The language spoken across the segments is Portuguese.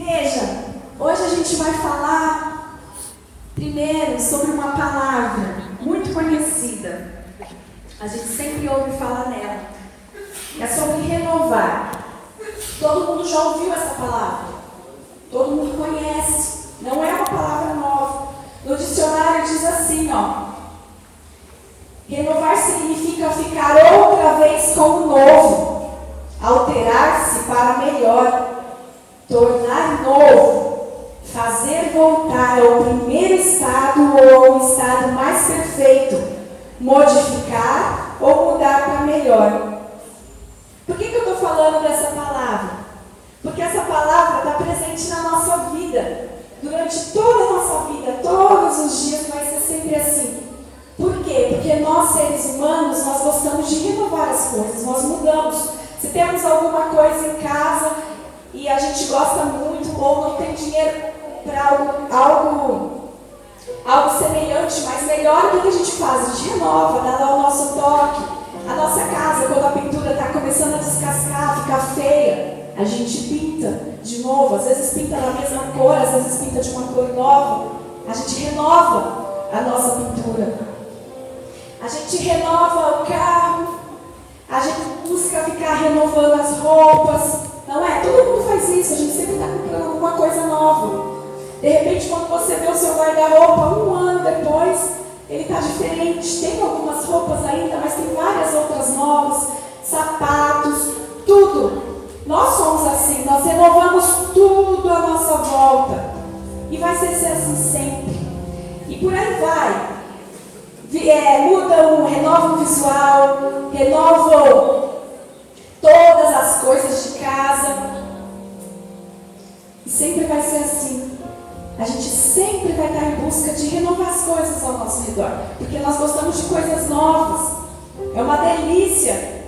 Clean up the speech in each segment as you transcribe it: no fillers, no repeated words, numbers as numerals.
Igreja, hoje a gente vai falar primeiro sobre uma palavra muito conhecida. A gente sempre ouve falar nela. É sobre renovar. Todo mundo já ouviu essa palavra. Todo mundo conhece. Não é uma palavra nova. No dicionário diz assim, renovar significa ficar outra vez como novo, alterar-se para melhor, tornar novo, fazer voltar ao primeiro estado ou ao estado mais perfeito, modificar ou mudar para melhor. Por que eu estou falando dessa palavra? Porque essa palavra está presente na nossa vida, durante toda a nossa vida, todos os dias vai ser sempre assim. Por quê? Porque nós, seres humanos, nós gostamos de renovar as coisas, nós mudamos. Se temos alguma coisa em casa e a gente gosta muito ou não tem dinheiro para algo semelhante, mas melhor, o que a gente faz? A gente renova, dá lá o nosso toque. A nossa casa, quando a pintura está começando a descascar, ficar feia, a gente pinta de novo. Às vezes pinta da mesma cor, às vezes pinta de uma cor nova. A gente renova a nossa pintura. A gente renova o carro, a gente busca ficar renovando as roupas, não é? Todo mundo faz isso, a gente sempre está comprando alguma coisa nova. De repente, quando você vê o seu guarda-roupa, 1 ano depois, ele está diferente. Tem algumas roupas ainda, mas tem várias outras novas, sapatos, tudo. Nós somos assim, nós renovamos tudo à nossa volta. E vai ser assim sempre. E por aí vai. Renovam o visual, renovam todas as coisas de casa. E sempre vai ser assim. A gente sempre vai estar em busca de renovar as coisas ao nosso redor. Porque nós gostamos de coisas novas. É uma delícia.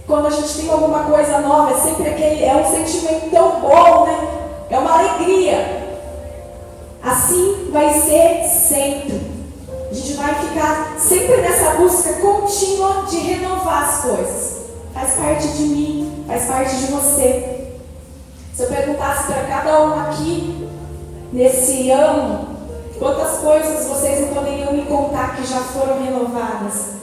Quando a gente tem alguma coisa nova, é sempre é um sentimento tão bom, né? É uma alegria. Assim vai ser sempre. A gente vai ficar sempre nessa busca contínua de renovar as coisas. Faz parte de mim, faz parte de você. Se eu perguntasse para cada um aqui, nesse ano, quantas coisas vocês não poderiam me contar que já foram renovadas?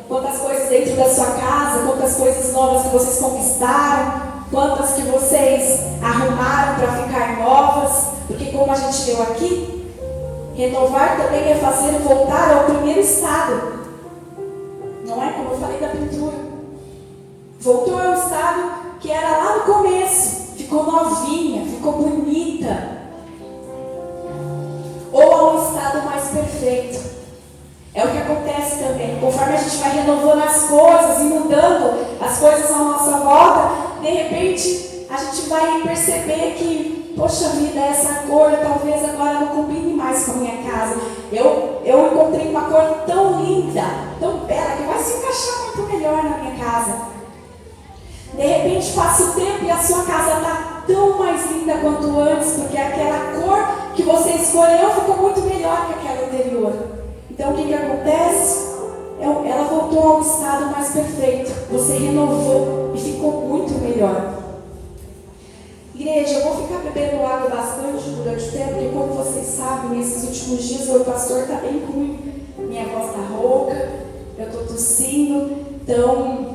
Quantas coisas dentro da sua casa, quantas coisas novas que vocês conquistaram, quantas que vocês arrumaram para ficar novas? Porque como a gente leu aqui, renovar também é fazer voltar ao primeiro estado. Não é como eu falei da pintura. Voltou ao estado que era lá no começo. Ficou novinha, ficou bonita. Ou a um estado mais perfeito. É o que acontece também. Conforme a gente vai renovando as coisas e mudando as coisas à nossa volta, de repente a gente vai perceber que, poxa vida, essa cor talvez agora não combine mais com a minha casa. Eu encontrei uma cor tão linda, tão bela, que vai se encaixar muito melhor na minha casa. De repente passa o tempo e a sua casa está tão mais linda quanto antes, porque aquela cor que você escolheu ficou muito melhor que aquela anterior. Então o que acontece? Ela voltou ao estado mais perfeito. Você renovou e ficou muito melhor. Igreja, eu vou ficar bebendo água bastante durante o tempo, porque como vocês sabem, nesses últimos dias o pastor está bem ruim. Minha voz está rouca, eu estou tossindo, então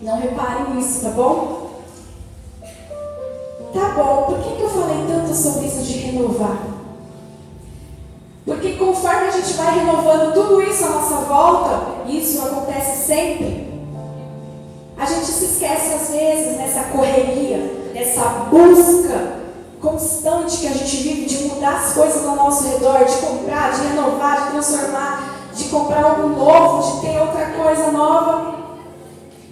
não reparem nisso, tá bom? Tá bom, por que eu falei tanto sobre isso de renovar? Porque conforme a gente vai renovando tudo isso à nossa volta, e isso acontece sempre, a gente se esquece às vezes nessa correria, nessa busca constante que a gente vive de mudar as coisas ao nosso redor, de comprar, de renovar, de transformar, de comprar algo novo, de ter outra coisa nova.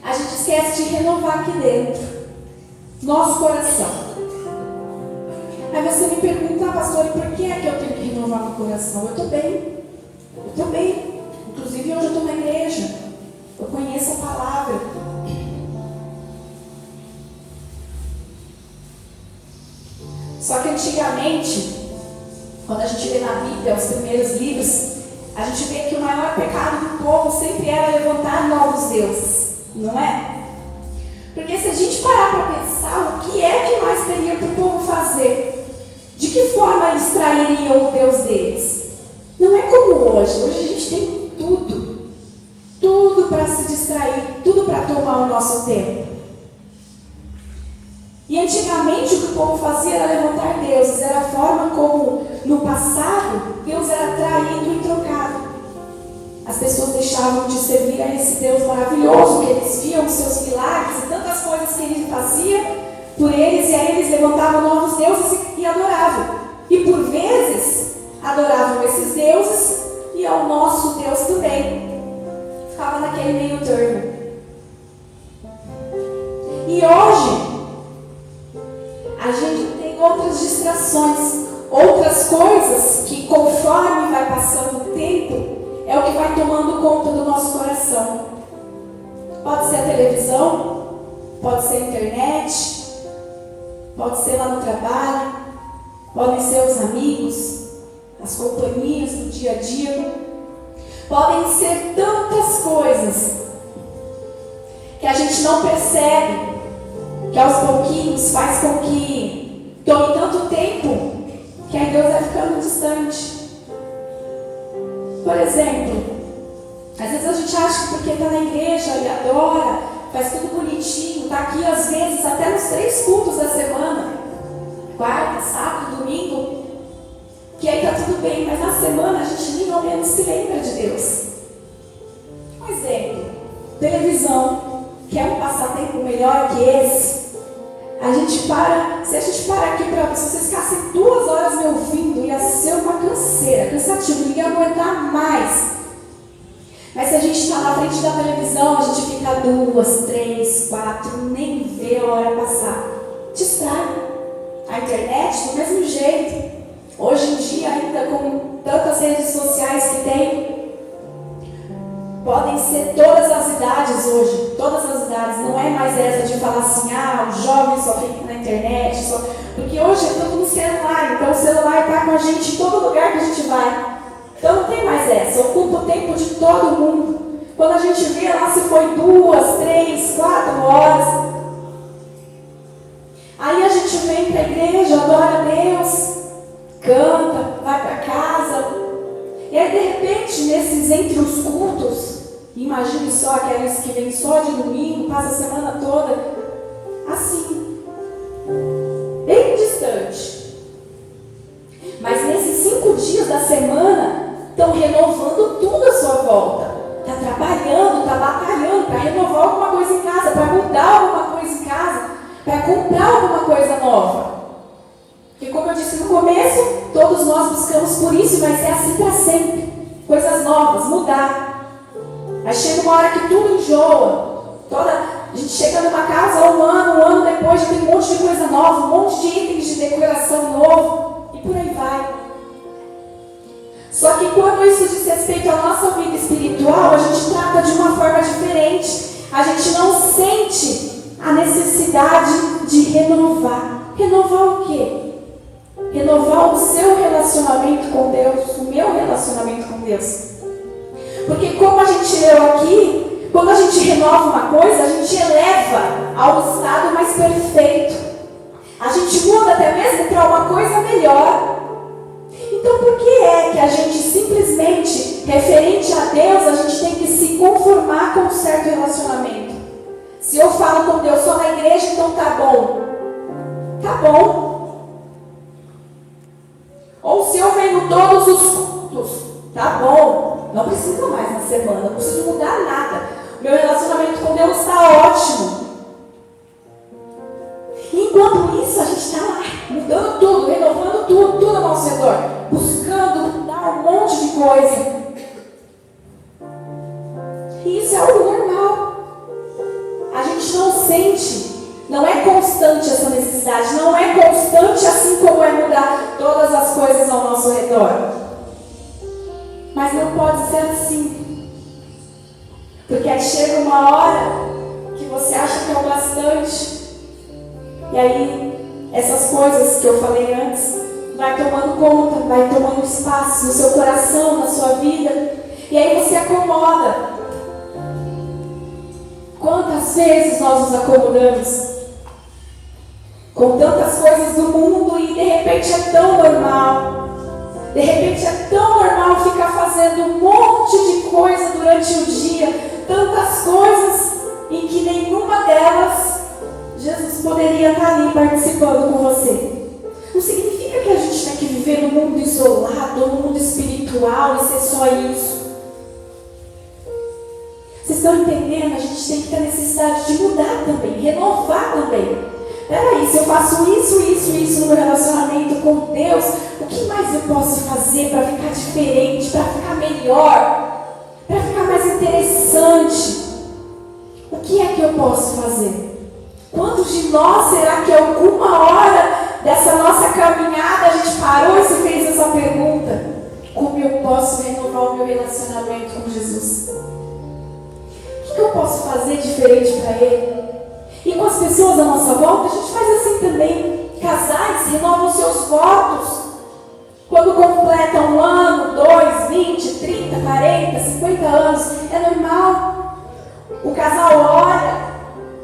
A gente esquece de renovar aqui dentro, nosso coração. Aí você me pergunta, pastor, e por que é que eu tenho que renovar meu coração? Eu estou bem. Inclusive hoje eu estou na igreja, eu conheço a palavra. Só que antigamente, quando a gente lê na Bíblia, os primeiros livros, a gente vê que o maior pecado do povo sempre era levantar novos deuses, não é? Porque se a gente parar para pensar, o que é que mais teria para o povo fazer? distrairiam o Deus deles. Não é como hoje. Hoje a gente tem tudo. Tudo para se distrair, tudo para tomar o nosso tempo. E antigamente o que o povo fazia era levantar deuses. Era a forma como, no passado, Deus era traído e trocado. As pessoas deixavam de servir a esse Deus maravilhoso, que eles viam os seus milagres e tantas coisas que ele fazia por eles, e aí eles levantavam novos deuses e adoravam. E por vezes, adoravam esses deuses e ao nosso Deus também. Ficava naquele meio termo. E hoje, a gente tem outras distrações, outras coisas que conforme vai passando o tempo, é o que vai tomando conta do nosso coração. Pode ser a televisão, pode ser a internet, pode ser lá no trabalho, podem ser os amigos, as companhias do dia a dia. Podem ser tantas coisas que a gente não percebe, que aos pouquinhos faz com que tome tanto tempo que aí Deus vai ficando distante. Por exemplo, às vezes a gente acha que porque está na igreja e adora, faz tudo bonitinho, está aqui às vezes até nos 3 cultos da semana, quarta, sábado, domingo, que aí está tudo bem, mas na semana a gente nem ao menos se lembra de Deus. Um exemplo, televisão, que é um passatempo melhor que esse. A gente para, se a gente parar aqui para vocês ficassem 2 horas me ouvindo, ia ser uma canseira, cansativo, ninguém ia aguentar mais. Mas se a gente está na frente da televisão, a gente fica 2, 3, 4, nem vê a hora passar. Distrai. A internet, do mesmo jeito. Hoje em dia, ainda com tantas redes sociais que tem, podem ser todas as idades hoje, todas as idades, não é mais essa de falar assim, os jovens só ficam na internet, porque hoje é tudo no celular, então o celular está com a gente em todo lugar que a gente vai. Então não tem mais essa, ocupa o tempo de todo mundo. Quando a gente vê lá se foi 2, 3, 4 horas, aí a gente vem para a igreja, adora a Deus, canta, vai para casa. E aí, de repente, nesses entre os cultos, imagine só aqueles que vêm só de domingo, passa a semana toda, assim, bem distante. Mas nesses 5 dias da semana, estão renovando tudo à sua volta. Está trabalhando, está batalhando para renovar alguma coisa em casa, para mudar alguma coisa em casa, para comprar alguma coisa nova. Porque como eu disse no começo, todos nós buscamos por isso, e vai ser assim para sempre. Coisas novas, mudar. Aí chega uma hora que tudo enjoa. A gente chega numa casa um ano depois, já tem um monte de coisa nova, um monte de itens de decoração novo, e por aí vai. Só que quando isso diz respeito à nossa vida espiritual, a gente trata de uma forma diferente. A gente não sente a necessidade de renovar. Renovar o quê? Renovar o seu relacionamento com Deus, o meu relacionamento com Deus. Porque como a gente leu aqui, quando a gente renova uma coisa, a gente eleva ao estado mais perfeito. A gente muda até mesmo para uma coisa melhor. Então por que é que a gente simplesmente, referente a Deus, a gente tem que se conformar com um certo relacionamento? Se eu falo com Deus só na igreja, então tá bom. Tá bom. Ou se eu venho todos os cultos, tá bom, não precisa mais na semana, não preciso mudar nada. Meu relacionamento com Deus está ótimo. E enquanto isso, a gente está lá, mudando tudo, renovando tudo ao nosso redor, buscando mudar um monte de coisa. E isso é algo normal. A gente não sente. Não é constante essa necessidade, não é constante assim como é mudar todas as coisas ao nosso redor. Mas não pode ser assim. Porque aí chega uma hora que você acha que é o bastante. E aí, essas coisas que eu falei antes, vai tomando conta, vai tomando espaço no seu coração, na sua vida. E aí você acomoda. Quantas vezes nós nos acomodamos com tantas coisas do mundo e de repente é tão normal. De repente é tão normal ficar fazendo um monte de coisa durante o dia, tantas coisas, em que nenhuma delas Jesus poderia estar ali participando com você. Não significa que a gente tem que viver num mundo isolado, num mundo espiritual e ser só isso. Vocês estão entendendo? A gente tem que ter necessidade de mudar também, renovar também. Peraí, se eu faço isso no meu relacionamento com Deus, o que mais eu posso fazer para ficar diferente, para ficar melhor, para ficar mais interessante? O que é que eu posso fazer? Quantos de nós será que alguma hora dessa nossa caminhada a gente parou e se fez essa pergunta? Como eu posso renovar o meu relacionamento com Jesus? O que eu posso fazer diferente para Ele? E com as pessoas à nossa volta, a gente faz assim também. Casais renovam seus votos. Quando completam 1 ano, 2, 20, 30, 40, 50 anos, é normal. O casal ora,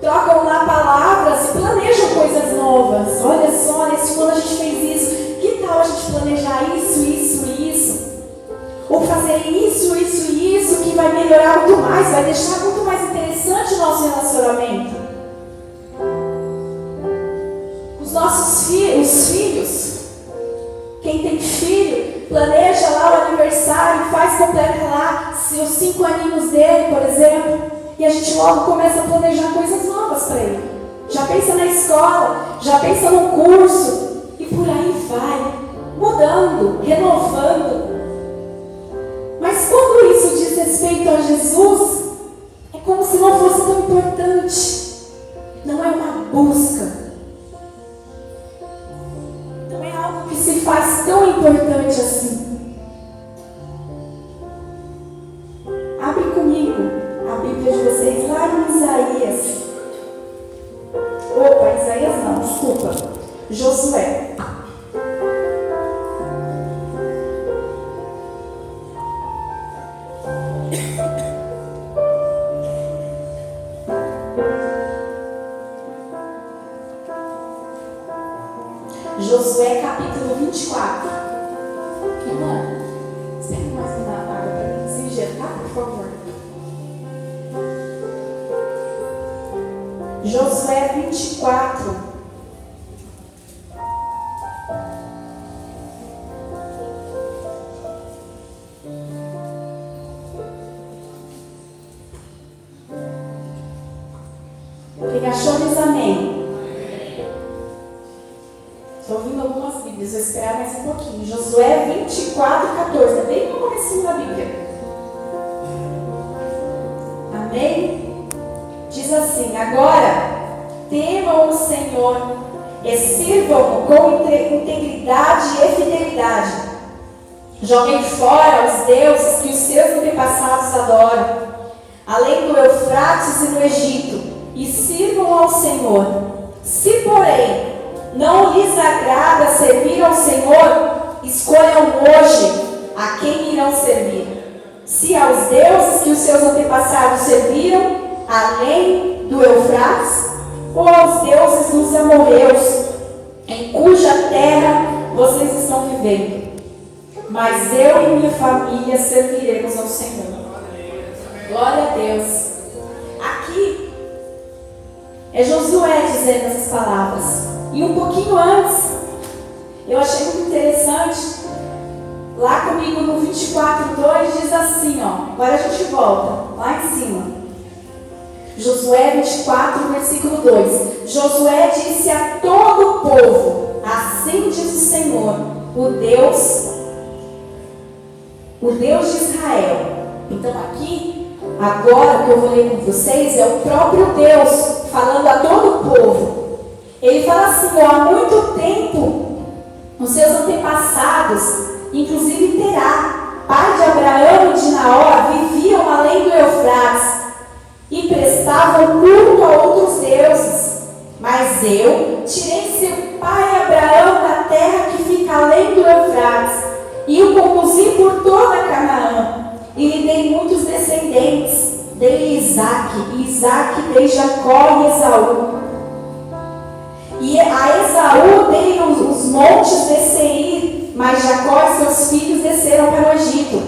trocam lá palavras e planejam coisas novas. Olha só, nesse ano a gente fez isso. Que tal a gente planejar isso? Ou fazer isso, que vai melhorar muito mais, vai deixar muito mais interessante o nosso relacionamento. Os filhos, quem tem filho, planeja lá o aniversário, completa lá os 5 aninhos dele, por exemplo, e a gente logo começa a planejar coisas novas para ele. Já pensa na escola, já pensa no curso, e por aí vai, mudando, renovando. Mas quando isso diz respeito a Jesus, é como se não fosse tão importante. Não é uma busca. Não é algo que se faz tão importante assim. Abre comigo a Bíblia de vocês lá em Isaías. Isaías não, desculpa. Josué. Josué capítulo 24. Irmã, espere mais uma água para mim se injetar, por favor. Josué 24. Quem achou diz amém. Estou ouvindo algumas Bíblias, vou esperar mais um pouquinho. Josué 24, 14. É bem no comecinho da Bíblia. Amém? Diz assim: agora, temam o Senhor e sirvam-no com integridade e fidelidade. Joguem fora os deuses que os seus antepassados adoram, além do Eufrates e do Egito, e sirvam ao Senhor. Se, porém, não lhes agrada servir ao Senhor, escolham hoje a quem irão servir. Se aos deuses que os seus antepassados serviram, além do Eufrates, ou aos deuses dos amorreus, em cuja terra vocês estão vivendo. Mas eu e minha família serviremos ao Senhor. Glória a Deus. Aqui é Josué dizendo essas palavras. E um pouquinho antes, eu achei muito interessante, lá comigo no 24:2 diz assim, ó, agora a gente volta, lá em cima. Josué 24, versículo 2. Josué disse a todo o povo: assim diz o Senhor, o Deus de Israel. Então aqui, agora que eu vou ler com vocês, é o próprio Deus falando a todo o povo. Ele fala assim, ó, há muito tempo, os seus antepassados, inclusive Terá, pai de Abraão e de Naor, viviam além do Eufrates e prestavam culto a outros deuses. Mas eu tirei seu pai Abraão da terra que fica além do Eufrates e o conduzi por toda Canaã e lhe dei muitos descendentes. Dei Isaque, e Isaque dei Jacó e Esaú. E a Esaú dei os montes de Seir, mas Jacó e seus filhos desceram para o Egito.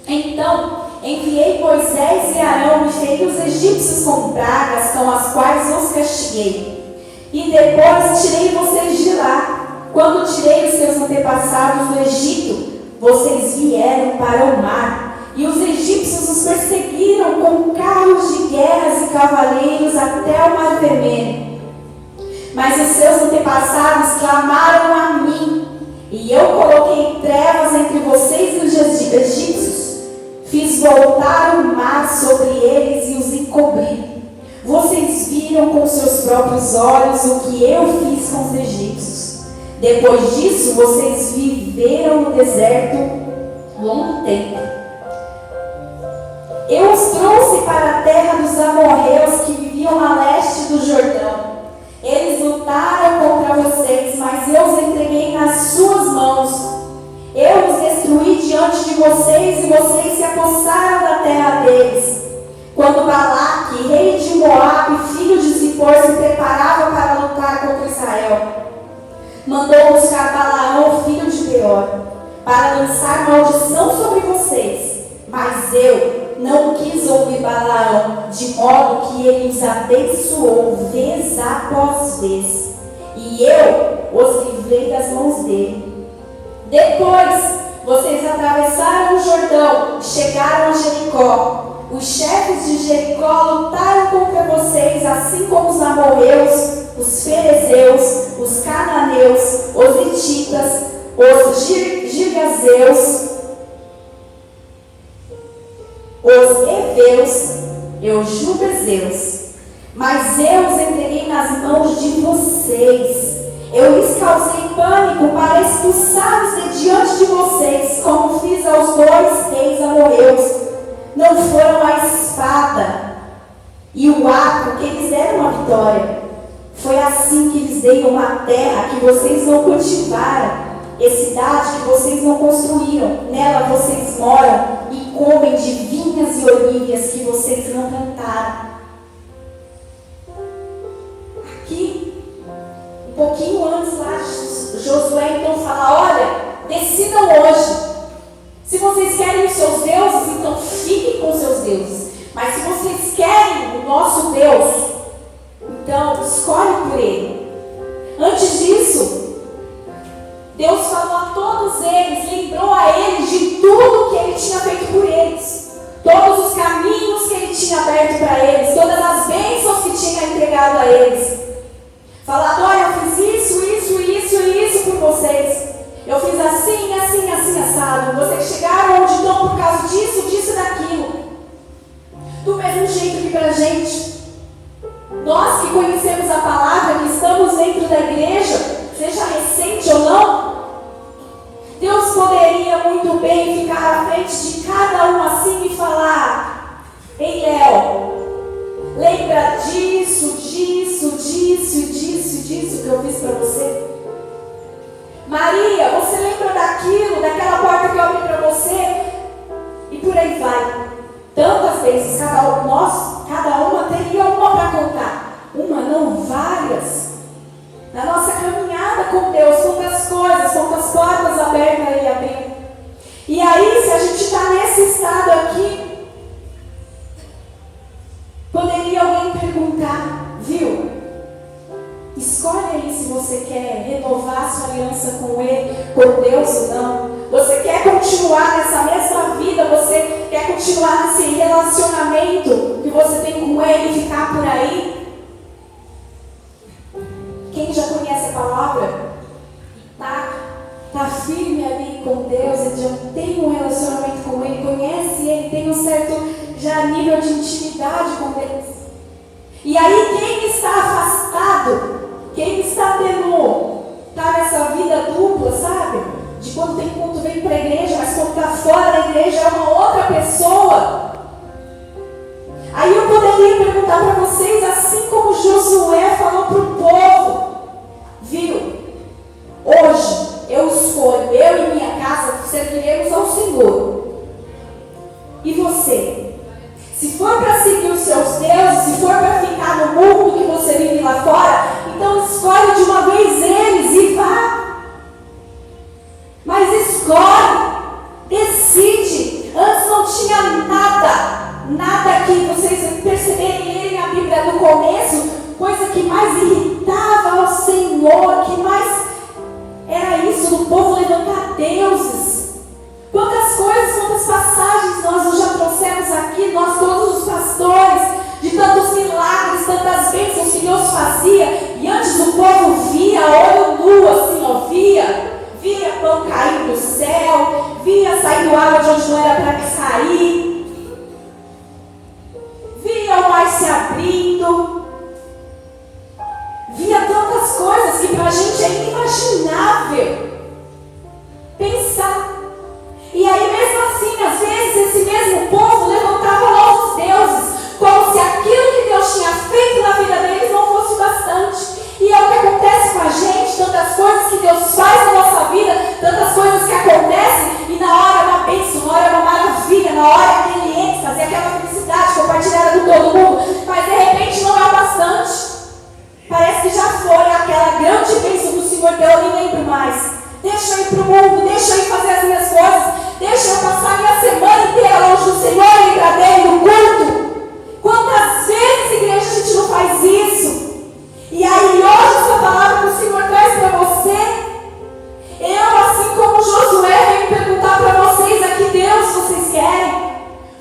Então enviei Moisés e Arão e feri os egípcios com pragas com as quais os castiguei. E depois tirei vocês de lá. Quando tirei os seus antepassados do Egito, vocês vieram para o mar. E os egípcios os perseguiram com carros de guerras e cavaleiros até o Mar Vermelho. Mas os seus antepassados clamaram a mim, e eu coloquei trevas entre vocês e os egípcios. Fiz voltar o mar sobre eles e os encobri. Vocês viram com seus próprios olhos o que eu fiz com os egípcios. Depois disso, vocês viveram no deserto longo tempo. Eu os trouxe para a terra dos amorreus que viviam a leste do Jordão. Eles lutaram contra vocês, mas eu os entreguei nas suas mãos. Eu os destruí diante de vocês e vocês se apossaram da terra deles. Quando Balaque, rei de Moabe, filho de Zippor, se preparava para lutar contra Israel, mandou buscar Balaão, filho de Beor, para lançar maldição sobre vocês. Mas eu não quis ouvir Balaão, de modo que ele os abençoou vez após vez. E eu os livrei das mãos dele. Depois, vocês atravessaram o Jordão e chegaram a Jericó. Os chefes de Jericó lutaram contra vocês, assim como os amorreus, os ferezeus, os cananeus, os hititas, os girgazeus, os heveus e os jubezeus. Mas eu os entreguei nas mãos de vocês. Eu lhes causei pânico para expulsá-los de diante de vocês, como fiz aos 2 reis amorreus. Não foram a espada e o arco que lhes deram a vitória. Foi assim que lhes dei uma terra que vocês não cultivaram, e cidade que vocês não construíram. Nela vocês moram e comem de vinhas e olivas que vocês não plantaram. Aqui, um pouquinho antes lá, Josué então fala: olha, decidam hoje. Se vocês querem os seus deuses, então fiquem com os seus deuses. Mas se vocês querem o nosso Deus, então escolhe por ele. Antes disso, Deus falou a todos eles, lembrou a eles de tudo que ele tinha feito por eles. Todos os caminhos que ele tinha aberto para eles, todas as bênçãos que tinha entregado a eles. Falado: olha, eu fiz isso por vocês. Eu fiz assim, assim, assim, assado. Vocês chegaram onde estão por causa disso, disso e daquilo. Do mesmo jeito que para a gente, nós que conhecemos a palavra, que estamos dentro da igreja, seja recente ou não, Deus poderia muito bem ficar à frente de cada um assim e falar: ei, Léo, lembra disso que eu fiz para você? Maria, você lembra daquilo, daquela porta que eu abri para você? E por aí vai. Tantas vezes, cada uma teria uma para contar. Uma, não, várias. Na nossa caminhada com Deus, quantas coisas, quantas portas abertas Ele abriu. E aí, se a gente está nesse estado aqui, poderia alguém perguntar: viu? Escolhe aí se você quer renovar sua aliança com Ele, com Deus ou não. Você quer continuar nessa mesma vida? Você quer continuar nesse relacionamento que você tem com Ele e ficar por aí? Quem já conhece a palavra, tá firme ali com Deus, ele já tem um relacionamento com Ele, conhece Ele, tem um certo já nível de intimidade com Deus. E aí quem está afastado, quem está nessa vida dupla, sabe? De quando tem culto vem para a igreja, mas quando está fora da igreja é uma outra pessoa. Aí eu poderia perguntar para vocês, assim como Josué falou para o povo: viu? Hoje eu escolho, eu e minha casa serviremos ao Senhor. E você? Se for para seguir os seus deuses, se for para ficar no mundo que você vive lá fora, então escolhe de uma vez eles e vá. deuses. Quantas coisas, quantas passagens nós já trouxemos aqui, nós todos os pastores, de tantos milagres, tantas bênçãos que Deus fazia, e antes o povo via, olho nu, assim, ó, via pão cair do céu, via saindo água de onde não era para sair, via o mar se abrindo, via tantas coisas que para a gente é inimaginável pensar. E aí mesmo assim, às vezes, esse mesmo povo levantava novos deuses, como se aquilo que Deus tinha feito na vida deles não fosse bastante. E é o que acontece com a gente, tantas coisas que Deus faz na nossa vida, tantas coisas que acontecem, e na hora é uma bênção, na hora é uma maravilha, na hora é aquele êxtase, aquela felicidade compartilhada com todo mundo, mas de repente não é o bastante. Parece que já foi aquela grande bênção do Senhor que eu nem lembro mais. Deixa eu ir para o mundo, deixa eu ir fazer as minhas coisas, deixa eu passar a minha semana inteira longe do Senhor e lembrar dele no culto. Quantas vezes, igreja, a gente não faz isso? E aí hoje essa palavra que o Senhor traz para você, eu, assim como Josué, venho perguntar para vocês aqui, Deus, vocês querem?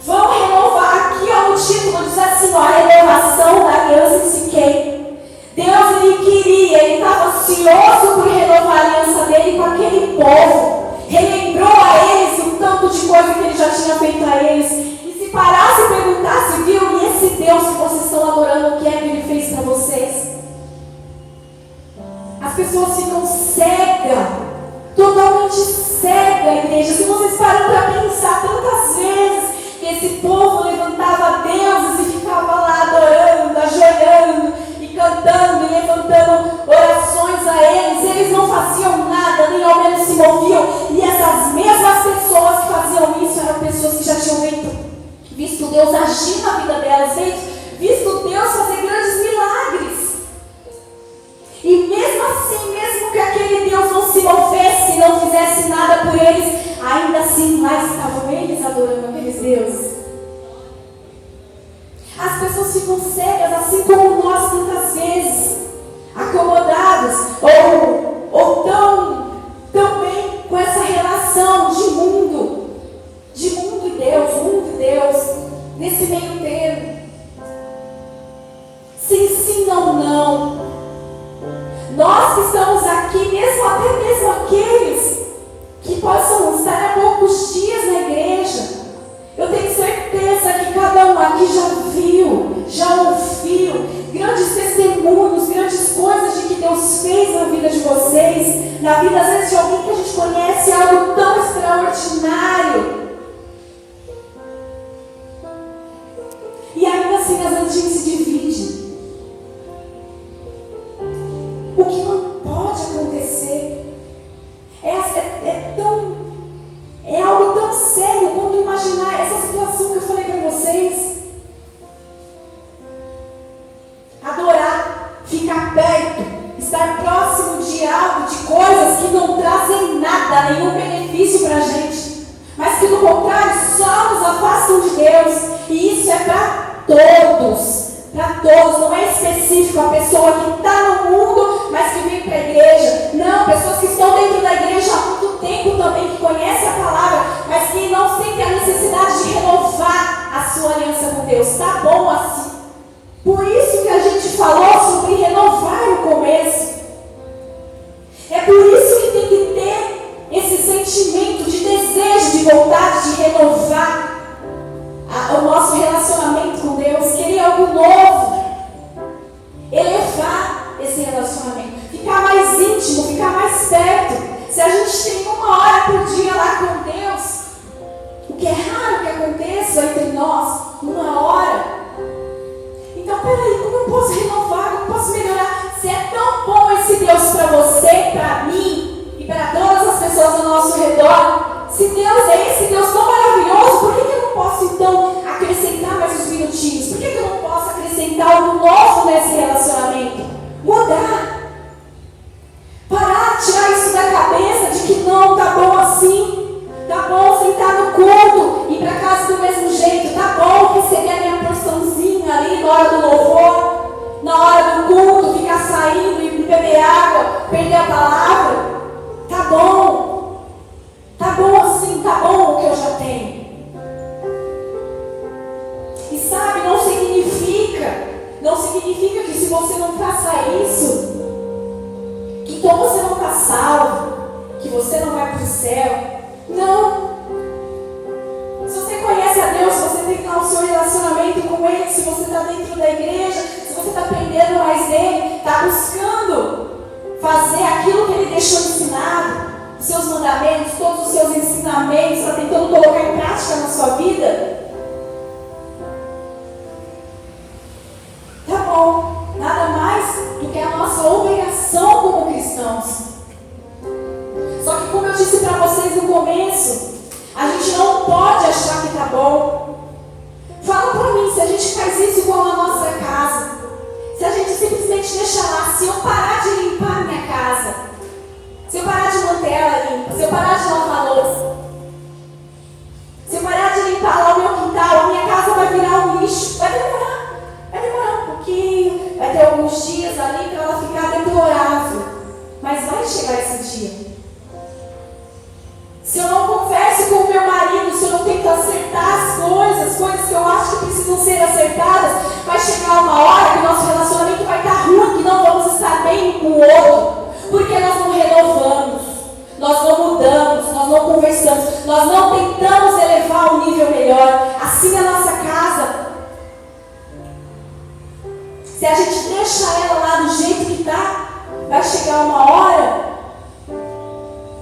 Vamos renovar, aqui ó, no título diz assim, ó, a renovação da aliança em Siquém. Deus, ele queria, ele estava ansioso por renovar a aliança dele com aquele povo. Relembrou a eles o tanto de coisa que ele já tinha feito a eles. E se parasse e perguntasse, viu, e esse Deus que vocês estão adorando, o que é que ele fez para vocês? As pessoas ficam cegas, totalmente cegas, igreja. Se vocês param para pensar tantas vezes que esse povo levantava deuses e ficava lá adorando, ajoelhando, cantando e levantando orações a eles não faziam nada, nem ao menos se moviam, e essas mesmas pessoas que faziam isso eram pessoas que já tinham visto Deus agir na vida delas, visto Deus fazer grandes milagres, e mesmo assim, mesmo que aquele Deus não se movesse, não fizesse nada por eles, ainda assim lá estavam eles adorando aqueles deuses. As pessoas ficam cegas, assim como nós tantas vezes, acomodados, ou tão bem com essa relação de mundo e Deus, nesse meio termo. Sim, não. Nós que estamos aqui, até mesmo aqueles que possam estar há poucos dias na igreja, eu tenho certeza que cada um aqui já viu, já ouviu grandes testemunhos, grandes coisas de que Deus fez na vida de vocês, na vida às vezes de alguém que a gente conhece, algo tão extraordinário. E ainda assim, às vezes a gente se divide. O que não pode acontecer é algo tão sério quanto imaginar essa situação que eu falei para vocês. Adorar, ficar perto, estar próximo de algo, de coisas que não trazem nada, nenhum benefício para a gente, mas que no contrário só nos afastam de Deus. E isso é para todos, não é específico a pessoa que está no mundo, mas que vem para a igreja. Não, pessoas que estão dentro da igreja há muito tempo também, que conhecem a palavra, mas que não sentem a necessidade de renovar a sua aliança com Deus. Está bom assim. Por isso que a gente falou sobre renovar no começo. É por isso que tem que ter esse sentimento de desejo, de vontade de renovar o nosso relacionamento com Deus, querer algo novo, elevar esse relacionamento, ficar mais íntimo, ficar mais perto. Se a gente tem 1 hora por dia lá com Deus, o que é raro que aconteça entre nós, 1 hora. Então, peraí, como eu posso renovar, como eu posso melhorar? Se é tão bom esse Deus para você, para mim e para todas as pessoas ao nosso redor, se Deus é esse Deus tão maravilhoso, por que eu não posso então acrescentar mais uns minutinhos? Por que eu não posso acrescentar algo novo nesse relacionamento? Mudar. Parar, tirar isso da cabeça de que não, tá bom assim, tá bom sentar no culto, ir para casa do mesmo jeito, tá bom receber a minha porçãozinha ali na hora do louvor, na hora do culto, ficar saindo e beber água, perder a palavra, tá bom. você não faça isso, que então você não está salvo, que você não vai para o céu. Não. Se você conhece a Deus, se você tem lá o seu relacionamento com Ele, se você está dentro da igreja, se você está aprendendo mais dele, está buscando fazer aquilo que Ele deixou ensinado, os seus mandamentos, todos os seus ensinamentos, está tentando colocar em prática na sua vida, tá bom. Nada mais do que a nossa obrigação como cristãos. Só que, como eu disse para vocês no começo, a gente não pode achar que tá bom. Fala para mim, se a gente faz isso igual na nossa casa, se a gente simplesmente deixa lá, se eu parar de limpar a minha casa, se eu parar de manter ela limpa, se eu parar de lavar a louça, se eu parar de limpar lá o meu quintal, a minha casa vai virar um lixo. Vai demorar um pouquinho, vai ter alguns dias ali para ela ficar deplorável, mas vai chegar esse dia. Se eu não converso com o meu marido, se eu não tento acertar as coisas que eu acho que precisam ser acertadas, vai chegar uma hora que o nosso relacionamento vai estar ruim, que não vamos estar bem com o outro, porque nós não renovamos, nós não mudamos, nós não conversamos, nós não tentamos elevar um nível melhor. Assim a nossa casa, se a gente deixa ela lá do jeito que está, vai chegar uma hora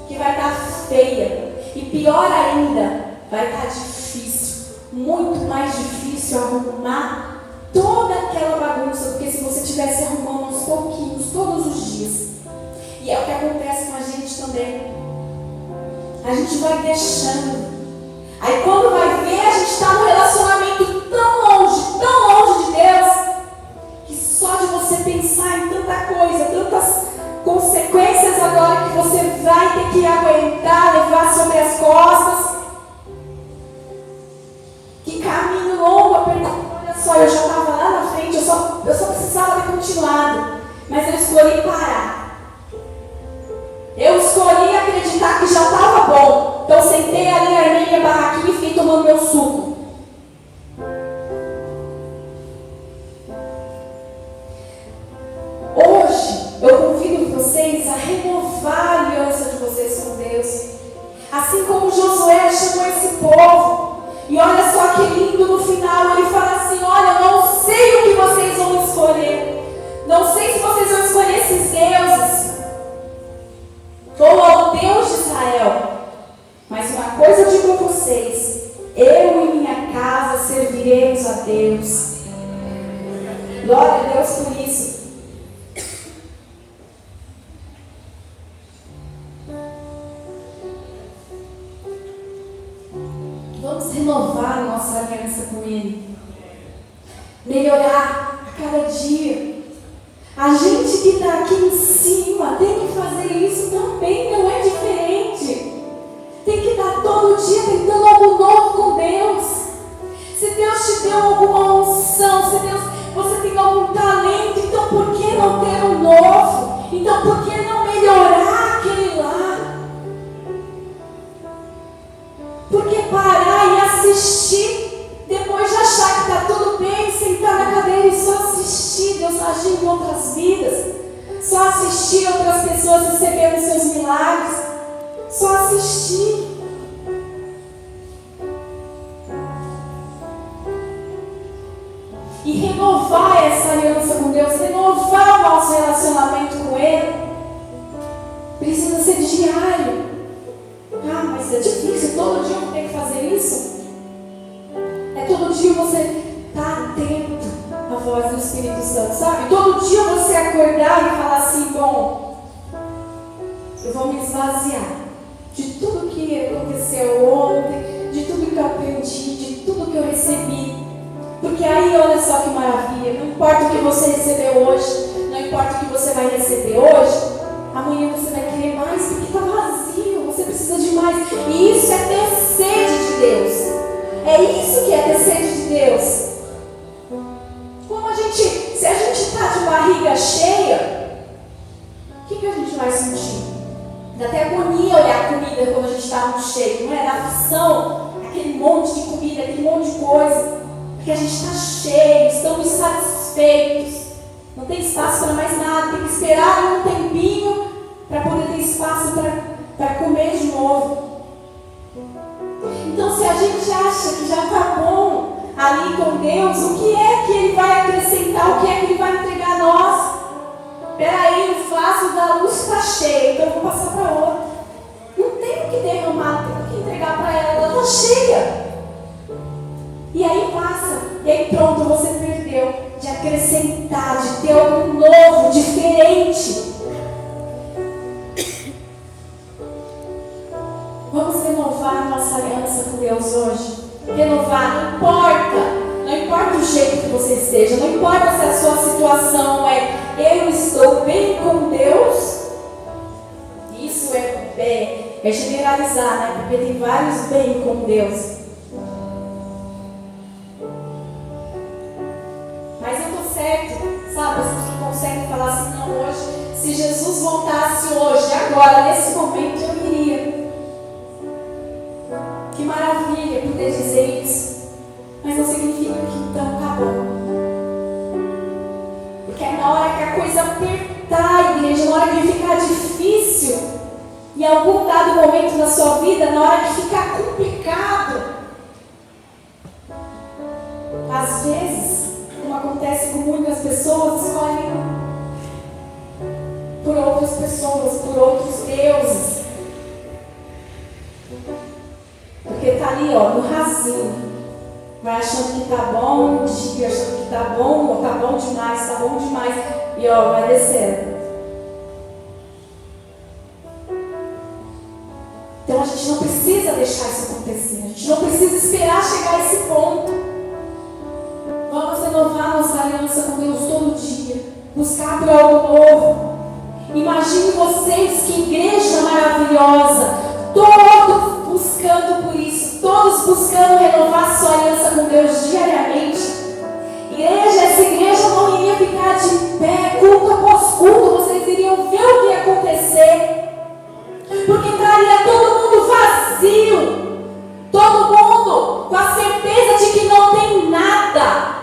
que vai estar feia. E pior ainda, vai estar difícil, muito mais difícil arrumar toda aquela bagunça, porque se você estivesse arrumando aos pouquinhos, todos os dias. E é o que acontece com a gente também. A gente vai deixando. Aí quando vai ver, a gente está num relacionamento tão longe de Deus, que só de você pensar em tanta coisa, tantas consequências agora que você vai ter que aguentar, levar sobre as costas. Que caminho longo, olha só, eu já estava lá na frente, eu só precisava ter continuado, mas eu escolhi parar. Eu escolhi acreditar que já estava bom, então sentei ali, armei minha barraquinha e fiquei tomando meu suco. Hoje, eu convido vocês a renovar a aliança de vocês com Deus. Assim como Josué chamou esse povo. E olha só que lindo, no final ele fala assim: olha, eu não sei o que vocês vão escolher. Não sei se vocês vão escolher esses deuses ou ao Deus de Israel. Mas uma coisa eu digo a vocês: eu e minha casa serviremos a Deus. Glória a Deus por isso. Vamos renovar a nossa aliança com Ele. Melhorar a cada dia. A gente que está aqui em cima tem que fazer isso também, não é diferente. Tem que estar todo dia tentando algo novo com Deus. Se Deus te deu alguma unção, se você tem algum talento, então por que não ter um novo? Então por que não melhorar aquele lá? Por que parar e assistir, depois de achar que está tudo bem, sentar na cadeira e só assistir Deus agir em outras vidas? Só assistir outras pessoas recebendo seus milagres? Só assistir. E renovar essa aliança com Deus, renovar o nosso relacionamento com Ele, precisa ser diário. Ah, mas é difícil, todo dia eu vou ter que fazer isso? É todo dia você estar atento à voz do Espírito Santo, sabe? Todo dia você acordar e falar assim: bom, eu vou me esvaziar de tudo que aconteceu ontem, de tudo que eu aprendi, de tudo que eu recebi. Porque aí, olha só que maravilha, não importa o que você recebeu hoje, não importa o que você vai receber hoje, amanhã você vai querer mais, porque está vazio, você precisa de mais. E isso é ter sede de Deus. É isso que é ter sede de Deus. Se a gente está de barriga cheia, o que a gente vai sentir? Dá até agonia olhar a comida quando a gente está muito cheio, não é? Dá aflição, aquele monte de comida, aquele monte de coisa. Porque a gente está cheio, estamos satisfeitos. Não tem espaço para mais nada. Tem que esperar um tempinho para poder ter espaço para comer de novo. Então, se a gente acha que já está bom ali com Deus, o que é que Ele vai acrescentar? O que é que Ele vai entregar a nós? Peraí, o vaso da luz está cheio, então eu vou passar para outra. Não tem o que derramar, tem o que entregar para ela, ela está cheia. E aí passa, e aí pronto, você perdeu de acrescentar, de ter algo novo, diferente. Vamos renovar a nossa aliança com Deus hoje. Renovar, não importa o jeito que você esteja, não importa se a sua situação é eu estou bem com Deus. Isso é generalizar, né? Porque tem vários bem com Deus. Mas eu estou certo, sabe? Vocês que conseguem falar assim, não, hoje, se Jesus voltasse hoje, agora, nesse momento, eu iria. Que maravilha poder dizer isso. Mas não significa que então acabou. Porque é na hora que a coisa apertar, igreja, na hora que ficar difícil, em algum dado momento da sua vida, na hora que ficar complicado, às vezes, como acontece com muitas pessoas, escolhem por outras pessoas, por outros deuses. Porque está ali, ó, no rasinho. Vai achando que está bom, dia achando que está bom, ou está bom demais. E ó, vai descendo. Então a gente não precisa deixar isso acontecer. A gente não precisa esperar chegar a esse ponto. Vamos renovar nossa aliança com Deus todo dia. Buscar por algo novo. Imagine vocês que igreja maravilhosa. Todos buscando por isso. Todos buscando renovar sua aliança com Deus diariamente. Igreja, essa igreja não iria ficar de pé, culto após culto. Vocês iriam ver o que ia acontecer. Porque estaria todo mundo vazio. Todo mundo com a certeza de que não tem nada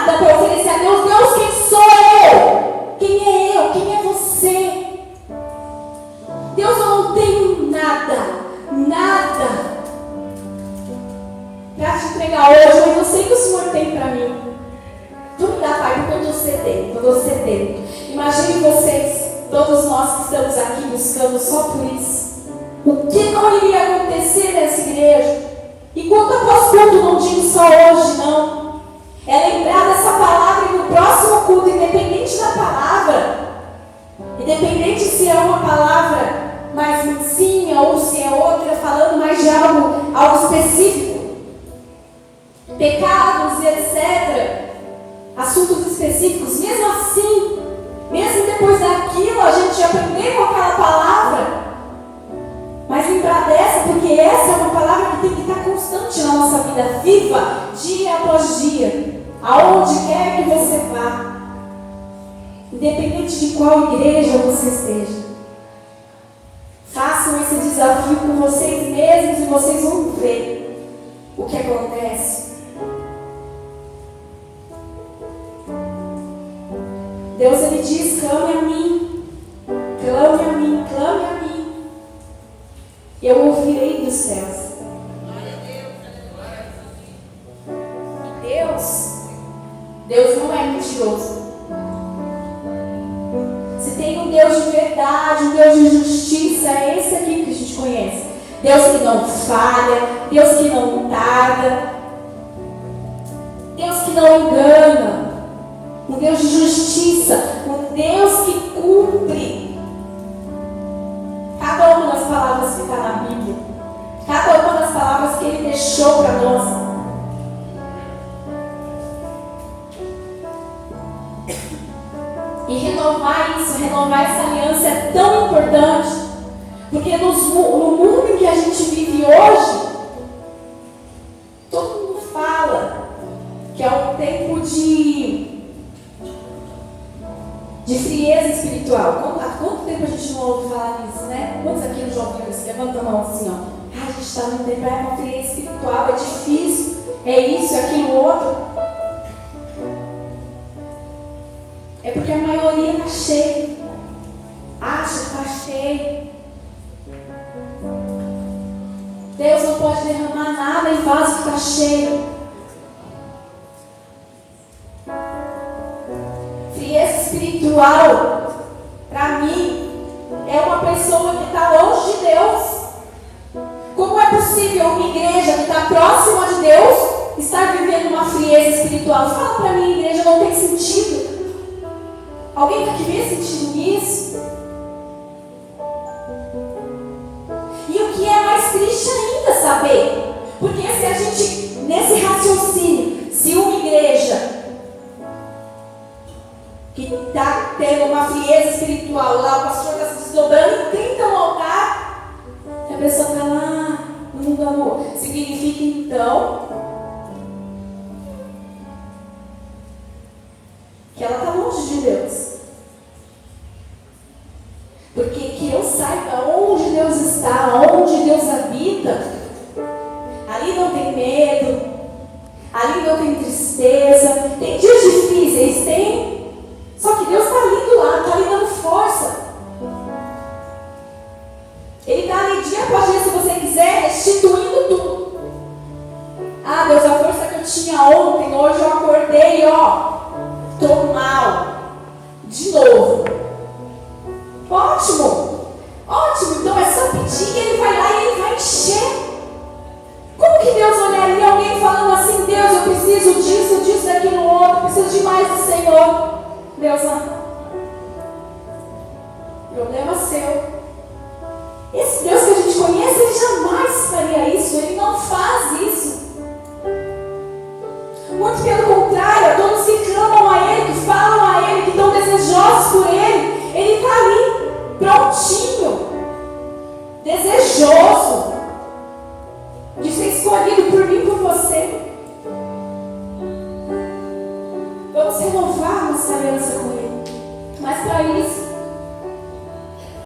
para oferecer a Deus. Deus, quem sou eu? Quem é eu? Quem é você? Deus, eu não tenho nada para te entregar hoje, mas eu sei que o Senhor tem para mim. Tu me dá, Pai, porque eu estou sedento. Imagine vocês, todos nós que estamos aqui buscando só por isso. O que não iria acontecer nessa igreja? E quanto após culto, não digo só hoje, não. É lembrar dessa palavra e no próximo culto, independente da palavra, independente se é uma palavra mais mansinha ou se é outra, falando mais de algo específico, pecados e etc., assuntos específicos, mesmo assim, mesmo depois daquilo, a gente aprender com aquela palavra, mas lembrar dessa, porque essa é uma palavra que tem que estar constante na nossa vida, viva, dia após dia, aonde quer que você vá, independente de qual igreja você esteja. Façam esse desafio com vocês mesmos e vocês vão ver o que acontece. Deus, Ele diz, clame a mim, e eu ouvirei dos céus. Deus não é mentiroso. Se tem um Deus de verdade, um Deus de justiça, é esse aqui que a gente conhece. Deus que não falha, Deus que não tarda, Deus que não engana, um Deus de justiça, um Deus que cumpre cada uma das palavras que está na Bíblia, cada uma das palavras que Ele deixou para nós. E renovar isso, renovar essa aliança é tão importante, porque no mundo em que a gente vive hoje, todo mundo fala que é um tempo de frieza espiritual. Há quanto tempo a gente não ouve falar nisso, né? Quantos aqui no Jovem Deus? Levanta a mão assim, ó. A gente está num tempo, é uma frieza espiritual, é difícil, é isso, é aquilo outro. É porque a maioria está cheia. Acha que está cheio. Deus não pode derramar nada em vaso que está cheio. Frieza espiritual, para mim, é uma pessoa que está longe de Deus. Como é possível uma igreja que está próxima de Deus estar vivendo uma frieza espiritual? Fala para mim, igreja, não tem sentido. Alguém está aqui vê sentido nisso? E o que é mais triste ainda saber, porque se a gente, nesse raciocínio, se uma igreja que está tendo uma frieza espiritual, lá o pastor está se desdobrando e tenta um altar, e a pessoa está lá no mundo do amor, significa então que ela está longe de Deus. Porque que eu saiba onde Deus está, onde Deus habita, ali não tem medo, ali não tem tristeza, tem dias difíceis, tem, só que Deus está ali do lado, está ali dando força. Ele está ali dia após dia, se você quiser, restituindo tudo. Ah, Deus, a força que eu tinha ontem, hoje eu acordei, estou mal, de novo. Ótimo, ótimo, então é só pedir e Ele vai lá e Ele vai encher. Como que Deus olharia alguém falando assim, Deus, eu preciso disso, daquilo outro, preciso de mais do Senhor? Deus, problema seu. Esse Deus que a gente conhece, Ele jamais faria isso, Ele não faz isso. Muito pelo contrário, todos que clamam a Ele, que falam a Ele, que estão desejosos por Ele, Ele está ali, prontinho, desejoso